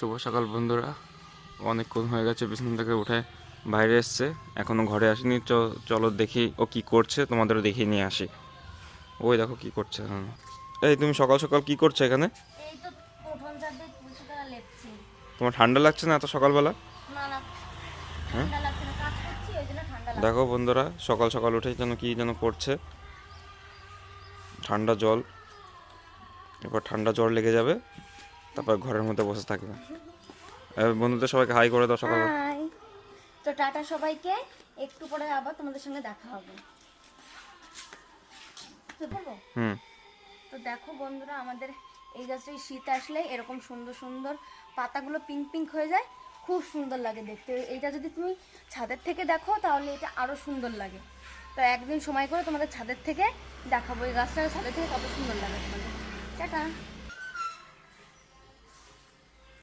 শুভ সকাল বন্ধুরা। অনেকক্ষণ হয়ে গেছে বিছানা থেকে উঠে বাইরে এসছে, এখনো ঘরে আসেনি। চলো দেখি ও কি করছে, তোমাদেরও দেখিয়ে নিয়ে আসি। ওই দেখো কি করছে। এই তুমি সকাল সকাল কি করছো এখানে? এই তো উঠোন ছাদে তুলসী তলা লেপছি। তোমার ঠান্ডা লাগছে না এত সকালবেলা? না না, হ্যাঁ ঠান্ডা লাগছে না, কাজ করছি ওই জন্য ঠান্ডা লাগছে। দেখো বন্ধুরা, সকাল সকাল উঠেই যেন কি যেন করছে। ঠান্ডা জল, এবার ঠান্ডা জ্বর লেগে যাবে, তারপর ঘরের মধ্যে বসে থাকবে। বন্ধুদের সবাইকে হাই করে দাও সকাল। হাই, তো টাটা সবাইকে, একটু পরে আবার তোমাদের সঙ্গে দেখা হবে। তো বলবো, হুম। তো দেখো বন্ধুরা, আমাদের এই গাছটায় শীত আসলে এরকম সুন্দর সুন্দর পাতাগুলো পিঙ্ক পিঙ্ক হয়ে যায়, খুব সুন্দর লাগে দেখতে। এইটা যদি তুমি ছাদের থেকে দেখো তাহলে এটা আরো সুন্দর লাগে। তো একদিন সময় করে তোমাদের ছাদের থেকে দেখাবো এই গাছটা, ছাদের থেকে কত সুন্দর লাগে তোমাদের। টাটা।